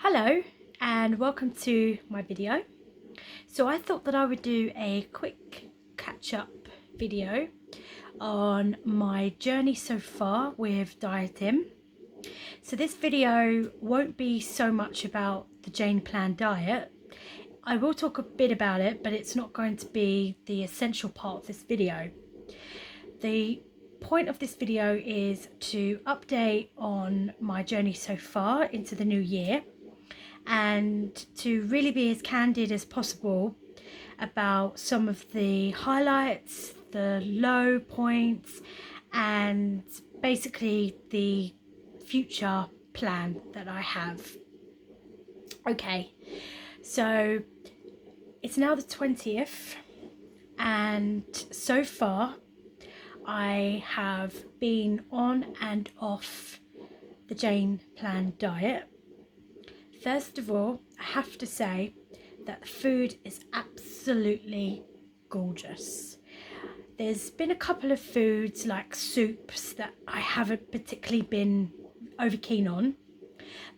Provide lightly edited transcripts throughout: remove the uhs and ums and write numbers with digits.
Hello and welcome to my video. So I thought that I would do a quick catch-up video on my journey so far with dieting. So this video won't be so much about the Jane Plan diet. I will talk a bit about it, but it's not going to be the essential part of this video. The point of this video is to update on my journey so far into the new year, and to really be as candid as possible about some of the highlights, the low points, and basically the future plan that I have. Okay, so it's now the 20th, and so far I have been on and off the Jane Plan diet. First of all, I have to say that the food is absolutely gorgeous. There's been a couple of foods like soups that I haven't particularly been over keen on,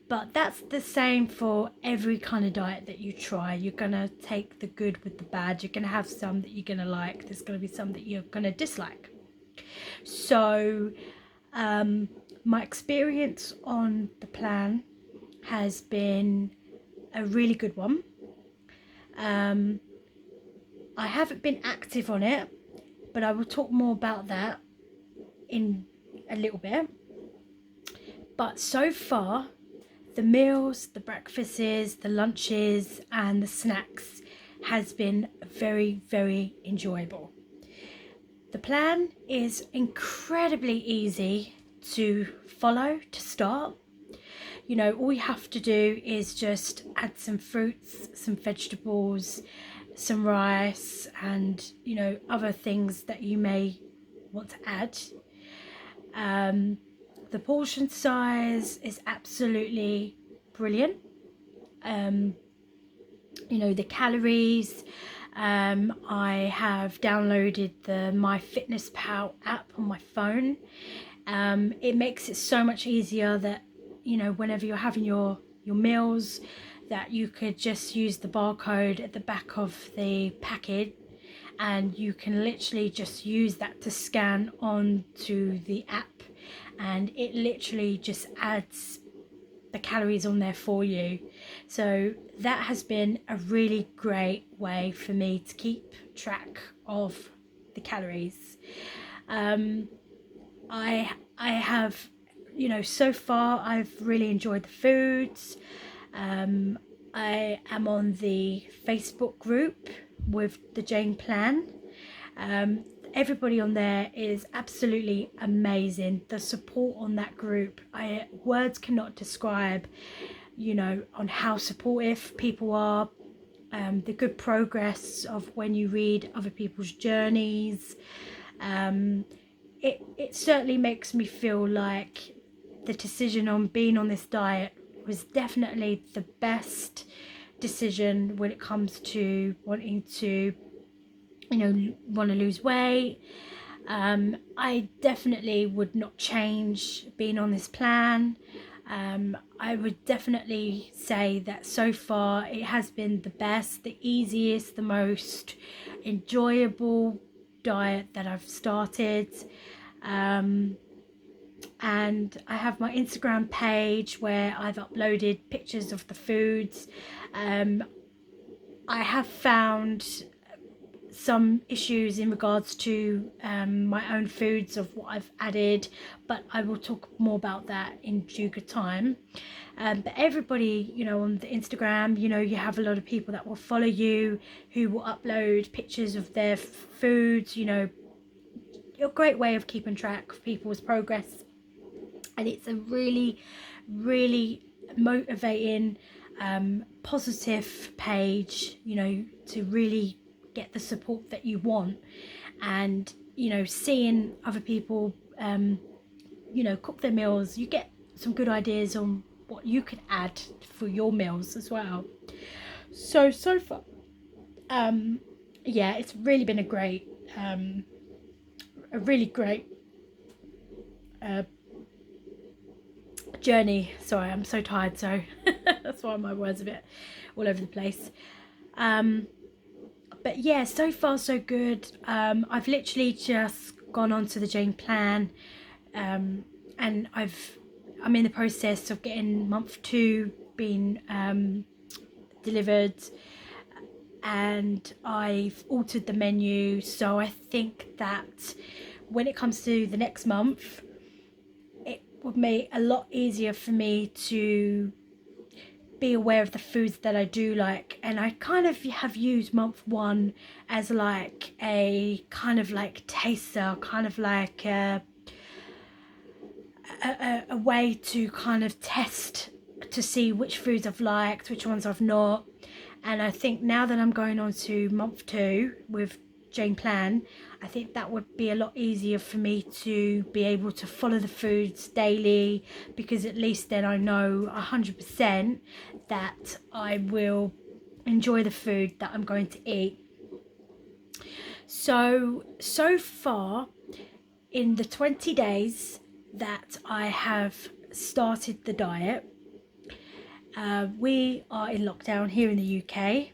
but that's the same for every kind of diet that you try. You're gonna take the good with the bad. You're gonna have some that you're gonna like. There's gonna be some that you're gonna dislike. So my experience on the plan has been a really good one. I haven't been active on it, but I will talk more about that in a little bit. But so far, the meals, the breakfasts, the lunches and the snacks has been very, very enjoyable. The plan is incredibly easy to follow to start. You know, all you have to do is just add some fruits, some vegetables, some rice, and, you know, other things that you may want to add. The portion size is absolutely brilliant. You know, the calories. I have downloaded the MyFitnessPal app on my phone. It makes it so much easier that, you know, whenever you're having your meals, that you could just use the barcode at the back of the packet, and you can literally just use that to scan onto the app, and it literally just adds the calories on there for you. So that has been a really great way for me to keep track of the calories. I have, you know, so far I've really enjoyed the foods. I am on the Facebook group with the Jane Plan. Everybody on there is absolutely amazing. The support on that group, words cannot describe, you know, on how supportive people are. The good progress of when you read other people's journeys. It certainly makes me feel like the decision on being on this diet was definitely the best decision when it comes to wanting to, you know, want to lose weight. I definitely would not change being on this plan. I would definitely say that so far it has been the best, the easiest, the most enjoyable diet that I've started. And I have my Instagram page where I've uploaded pictures of the foods. I have found some issues in regards to my own foods of what I've added, but I will talk more about that in due time. But everybody, you know, on the Instagram, you know, you have a lot of people that will follow you who will upload pictures of their foods. You know, a great way of keeping track of people's progress, and it's a really, really motivating, positive page, you know, to really get the support that you want. And, you know, seeing other people you know, cook their meals, you get some good ideas on what you can add for your meals as well. So far, yeah, it's really been a really great journey. Sorry, I'm so tired, so That's why my words are a bit all over the place. But yeah, so far so good. I've literally just gone on to the Jane Plan, and I'm in the process of getting month 2 being delivered, and I've altered the menu, so I think that when it comes to the next month, it would make a lot easier for me to be aware of the foods that I do like. And I kind of have used month 1 as like a kind of like taster, kind of like a way to kind of test to see which foods I've liked, which ones I've not. And I think now that I'm going on to month 2 with Jane Plan, I think that would be a lot easier for me to be able to follow the foods daily, because at least then I know 100% that I will enjoy the food that I'm going to eat. So far in the 20 days that I have started the diet, we are in lockdown here in the UK,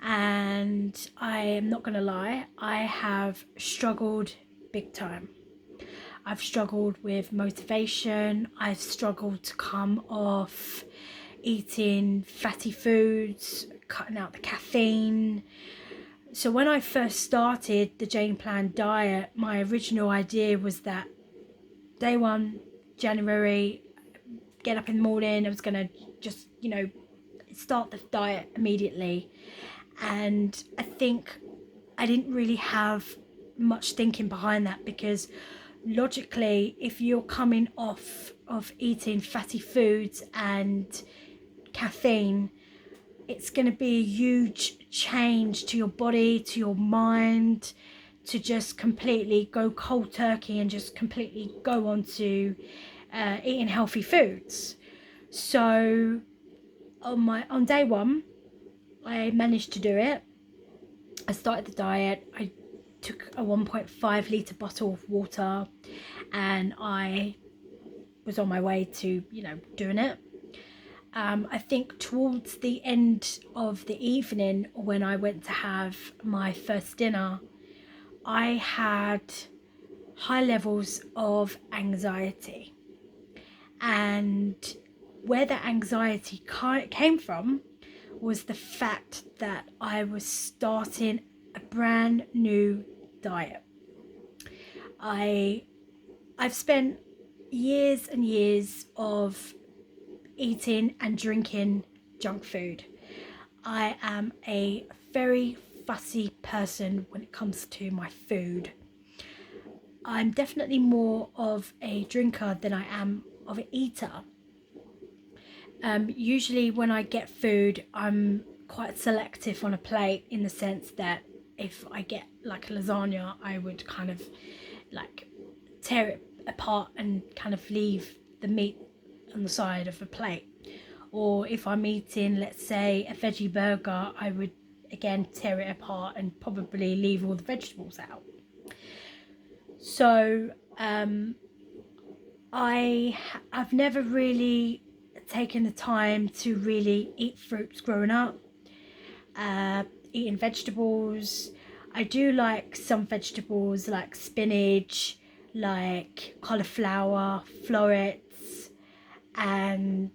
and I am not gonna lie, I have struggled big time. I've struggled with motivation. I've struggled to come off eating fatty foods, cutting out the caffeine. So when I first started the Jane Plan diet, my original idea was that day 1 January, get up in the morning, I was gonna just, start the diet immediately. And I think I didn't really have much thinking behind that, because logically, if you're coming off of eating fatty foods and caffeine, it's going to be a huge change to your body, to your mind, to just completely go cold turkey and just completely go on to eating healthy foods. So on day 1, I managed to do it. I started the diet. I took a 1.5 litre bottle of water, and I was on my way to, doing it. I think towards the end of the evening, when I went to have my first dinner, I had high levels of anxiety. And where that anxiety came from was the fact that I was starting a brand new diet. I've spent years and years of eating and drinking junk food. I am a very fussy person when it comes to my food. I'm definitely more of a drinker than I am of an eater. Usually when I get food, I'm quite selective on a plate, in the sense that if I get like a lasagna, I would kind of like tear it apart and kind of leave the meat on the side of a plate. Or if I'm eating, let's say, a veggie burger, I would again tear it apart and probably leave all the vegetables out. So I've never really taken the time to really eat fruits growing up. Eating vegetables, I do like some vegetables like spinach, like cauliflower, florets, and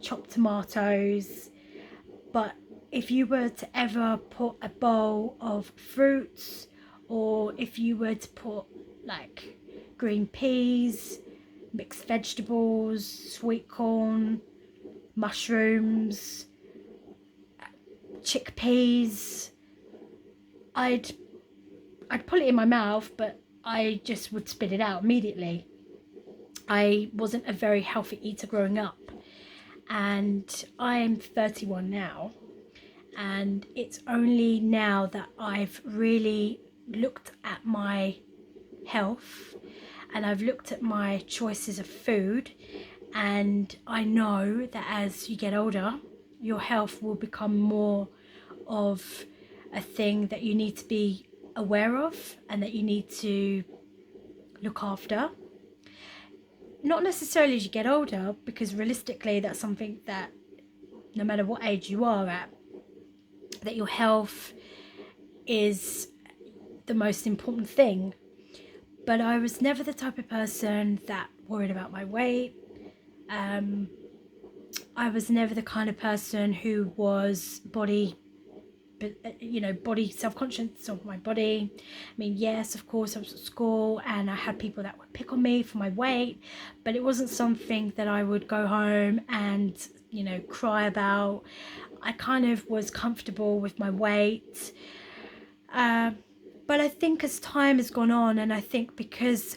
chopped tomatoes. But if you were to ever put a bowl of fruits, or if you were to put like green peas, mixed vegetables, sweet corn, mushrooms, chickpeas, I'd put it in my mouth, but I just would spit it out immediately. I wasn't a very healthy eater growing up, and I'm 31 now, and it's only now that I've really looked at my health, and I've looked at my choices of food, and I know that as you get older, your health will become more of a thing that you need to be aware of and that you need to look after. not necessarily as you get older, because realistically that's something that no matter what age you are at, that your health is the most important thing. But I was never the type of person that worried about my weight. I was never the kind of person who was body self-conscious of my body. I mean, yes, of course, I was at school and I had people that would pick on me for my weight, but it wasn't something that I would go home and, cry about. I kind of was comfortable with my weight. But I think as time has gone on, and I think because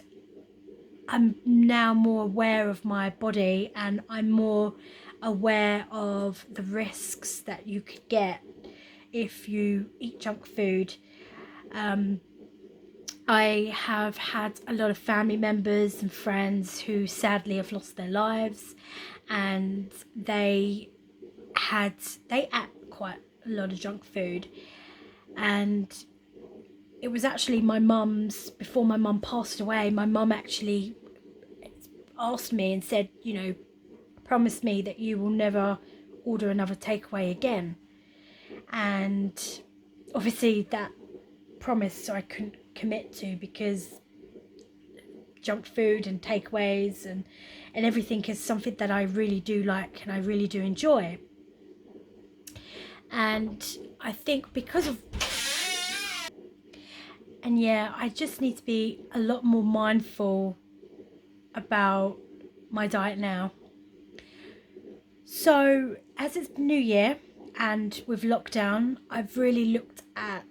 I'm now more aware of my body and I'm more aware of the risks that you could get if you eat junk food. I have had a lot of family members and friends who sadly have lost their lives, and they ate quite a lot of junk food. And it was actually my mum's, before my mum passed away, my mum actually asked me and said, promise me that you will never order another takeaway again. And obviously that promise I couldn't commit to, because junk food and takeaways and everything is something that I really do like and I really do enjoy. And I think because of, and yeah, I just need to be a lot more mindful about my diet now. So as it's New Year and with lockdown, I've really looked at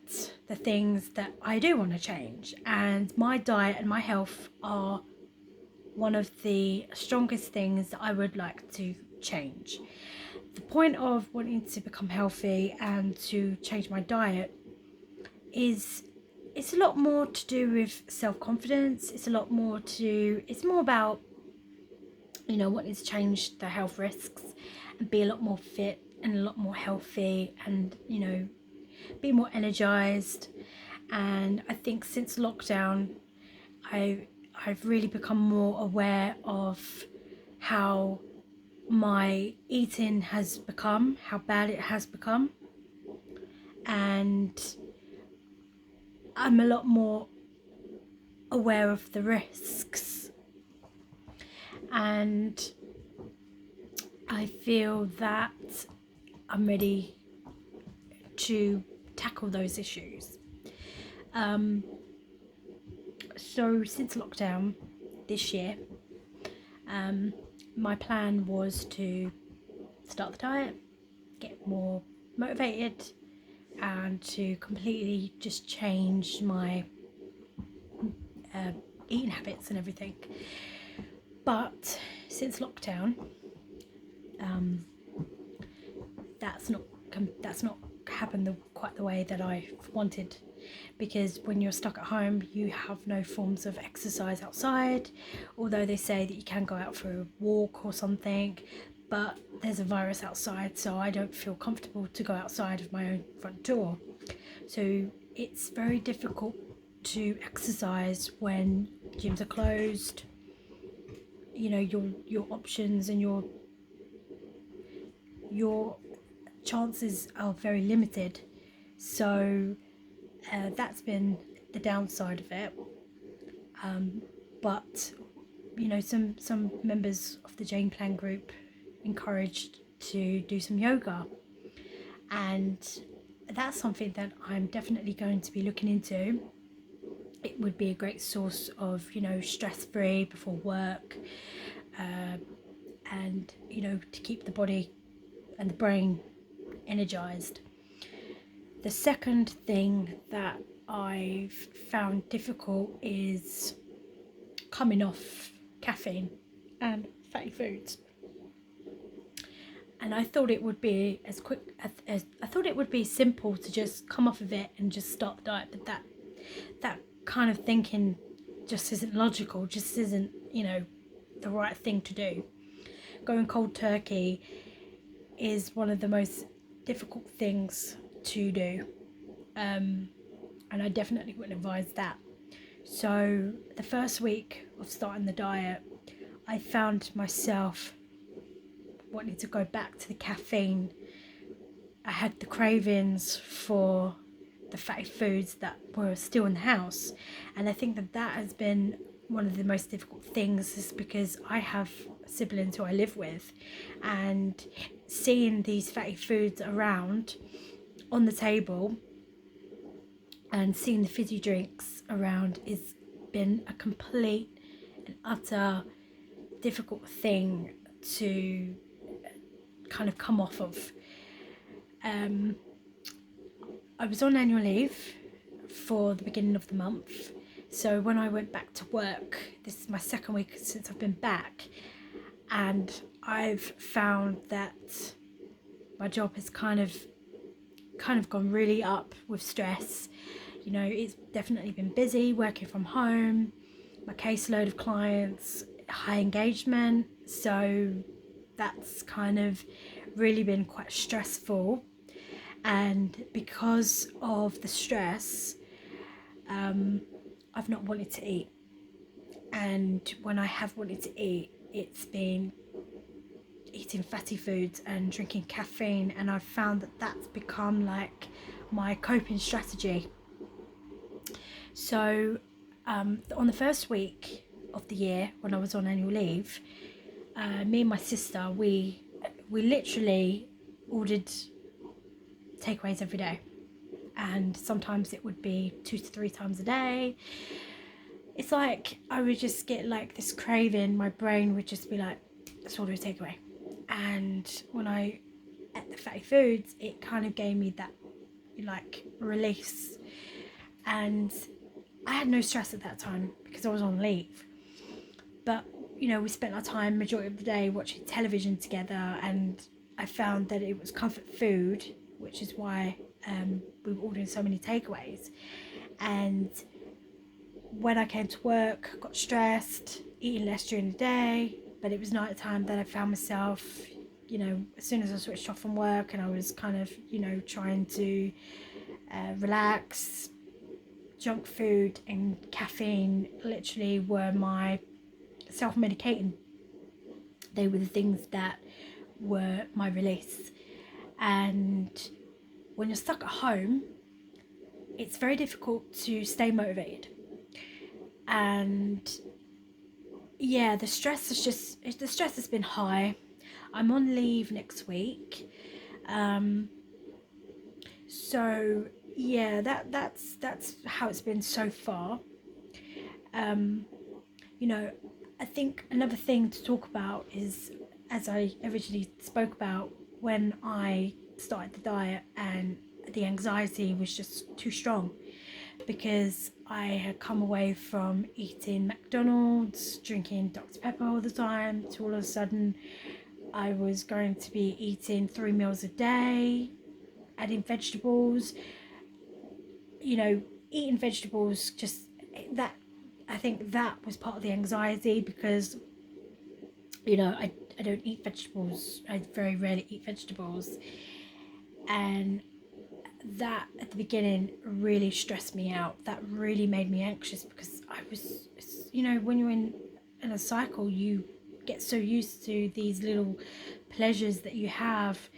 the things that I do want to change, and my diet and my health are one of the strongest things that I would like to change. The point of wanting to become healthy and to change my diet is, it's a lot more to do with self-confidence. It's more about, wanting to change the health risks and be a lot more fit and a lot more healthy and, be more energized. And I think since lockdown, I've really become more aware of how my eating has become, how bad it has become. And I'm a lot more aware of the risks. And I feel that I'm ready to tackle those issues. So since lockdown this year, my plan was to start the diet, get more motivated, and to completely just change my eating habits and everything. But since lockdown, that's not happened quite the way that I wanted, because when you're stuck at home you have no forms of exercise outside, although they say that you can go out for a walk or something, but there's a virus outside, so I don't feel comfortable to go outside of my own front door. So it's very difficult to exercise when gyms are closed. Your options and your chances are very limited. So that's been the downside of it. But some members of the Jane Plan group encouraged to do some yoga, and that's something that I'm definitely going to be looking into. It would be a great source of stress-free before work, and to keep the body and the brain energized. The second thing that I've found difficult is coming off caffeine and fatty foods. And I thought it would be as quick as I thought it would be simple to just come off of it and just start the diet, but that kind of thinking just isn't logical, just isn't the right thing to do. Going cold turkey is one of the most difficult things to do, and I definitely wouldn't advise that. So the first week of starting the diet, I found myself wanting to go back to the caffeine. I had the cravings for the fatty foods that were still in the house, and I think that that has been one of the most difficult things, is because I have siblings who I live with, and seeing these fatty foods around on the table and seeing the fizzy drinks around has been a complete and utter difficult thing to kind of come off of. I was on annual leave for the beginning of the month, so when I went back to work, this is my second week since I've been back, and I've found that my job has kind of gone really up with stress. You know, it's definitely been busy working from home, my caseload of clients, high engagement, so that's kind of really been quite stressful. And because of the stress, I've not wanted to eat, and when I have wanted to eat, it's been eating fatty foods and drinking caffeine, and I've found that that's become like my coping strategy. So on the first week of the year, when I was on annual leave, me and my sister, we literally ordered takeaways every day, and sometimes it would be 2 to 3 times a day. It's like I would just get like this craving, my brain would just be like, let's order a takeaway. And when I ate the fatty foods, it kind of gave me that like release, and I had no stress at that time because I was on leave. But you know, we spent our time majority of the day watching television together, and I found that it was comfort food, which is why we were ordering so many takeaways. And when I came to work, I got stressed, eating less during the day, but it was night time that I found myself, you know, as soon as I switched off from work and I was kind of, you know, trying to relax, junk food and caffeine literally were my self-medicating. They were the things that were my release. And when you're stuck at home, it's very difficult to stay motivated. And yeah, the stress has been high. I'm on leave next week. So yeah, that's how it's been so far. You know, I think another thing to talk about is, as I originally spoke about, when I started the diet, and the anxiety was just too strong because I had come away from eating McDonald's, drinking Dr. Pepper all the time, to all of a sudden I was going to be eating 3 meals a day, adding vegetables. You know, eating vegetables, just that, I think that was part of the anxiety, because you know, I don't eat vegetables. I very rarely eat vegetables, and that at the beginning really stressed me out. That really made me anxious, because I was, you know, when you're in a cycle, you get so used to these little pleasures that you have,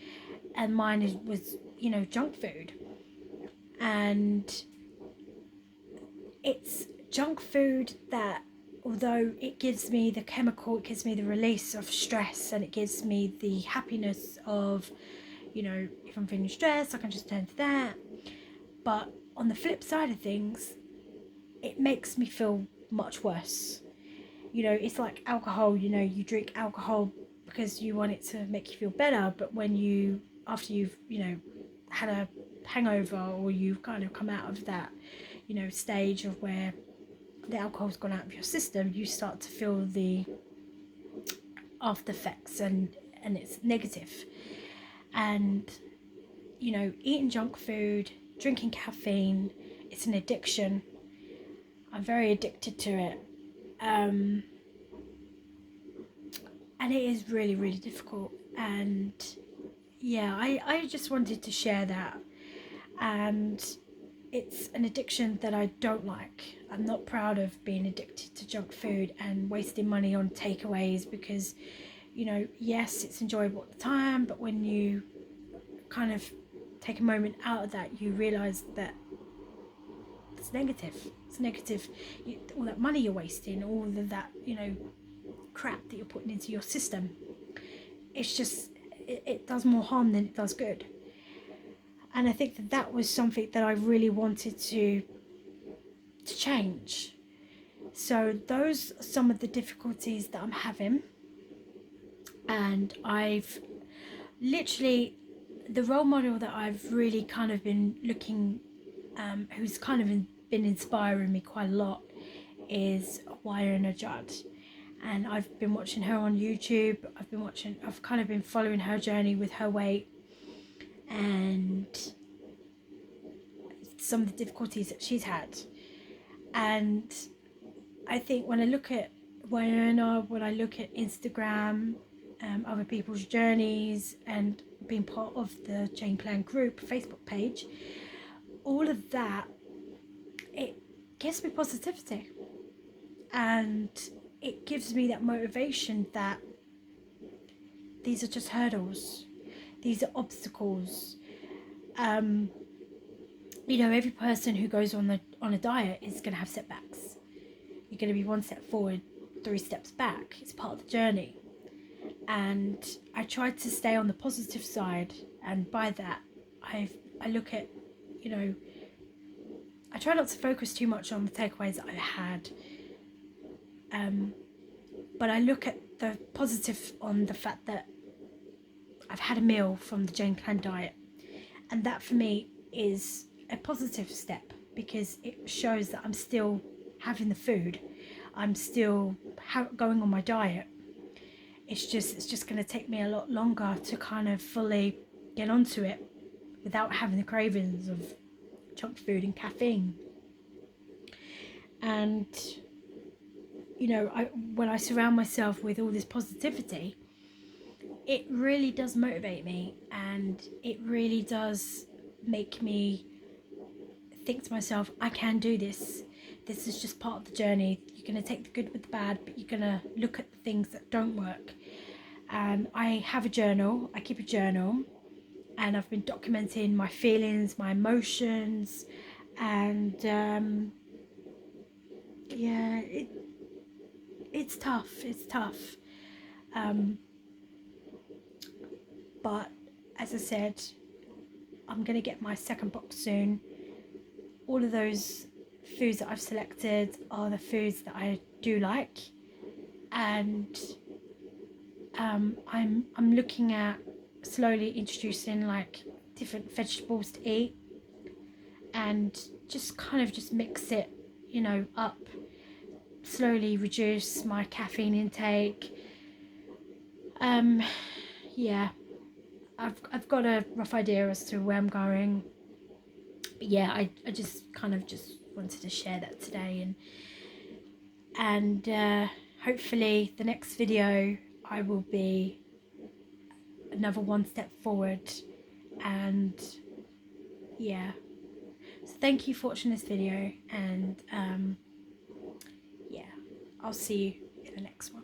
and mine was, you know, junk food. And it's junk food that, although it gives me the chemical, it gives me the release of stress, and it gives me the happiness of, you know, if I'm feeling stressed, I can just turn to that. But on the flip side of things, it makes me feel much worse. You know, it's like alcohol. You know, you drink alcohol because you want it to make you feel better, but when you, after you've, you know, had a hangover, or you've kind of come out of that, you know, stage of where the alcohol's gone out of your system, you start to feel the after effects, and it's negative. And you know, eating junk food, drinking caffeine, it's an addiction. I'm very addicted to it. And it is really, really difficult. And yeah, I just wanted to share that. And it's an addiction that I don't like. I'm not proud of being addicted to junk food and wasting money on takeaways, because, you know, yes, it's enjoyable at the time, but when you kind of take a moment out of that, you realize that it's negative. It's negative. All that money you're wasting, all of that, you know, crap that you're putting into your system. It's just, it does more harm than it does good. And I think that that was something that I really wanted to change. So those are some of the difficulties that I'm having. And I've literally, the role model that I've really kind of been looking, who's kind of been inspiring me quite a lot, is Wynonna Judd. And I've been watching her on YouTube. I've kind of been following her journey with her weight and some of the difficulties that she's had. And I think when I look at Wynonna, when I look at Instagram, other people's journeys, and being part of the Jane Clan group Facebook page, all of that, it gives me positivity, and it gives me that motivation that these are just hurdles, these are obstacles. You know, every person who goes on a diet is going to have setbacks. You're going to be one step forward, 3 steps back. It's part of the journey. And I try to stay on the positive side, and by that I look at, you know, I try not to focus too much on the takeaways that I had, but I look at the positive on the fact that I've had a meal from the Jane Clan diet, and that for me is a positive step, because it shows that I'm still having the food, I'm still going on my diet. It's just going to take me a lot longer to kind of fully get onto it without having the cravings of junk food and caffeine. And, you know, when I surround myself with all this positivity, it really does motivate me, and it really does make me think to myself, I can do this. This is just part of the journey. You're going to take the good with the bad, but you're going to look at the things that don't work. And I have a journal. I keep a journal, and I've been documenting my feelings, my emotions, and yeah, it's tough. It's tough. But as I said, I'm going to get my second box soon. All of those foods that I've selected are the foods that I do like, and I'm looking at slowly introducing like different vegetables to eat, and just kind of just mix it, you know, up, slowly reduce my caffeine intake. Yeah, I've got a rough idea as to where I'm going. But yeah, I just kind of just wanted to share that today, and hopefully the next video I will be another one step forward. And yeah, so thank you for watching this video, and yeah, I'll see you in the next one.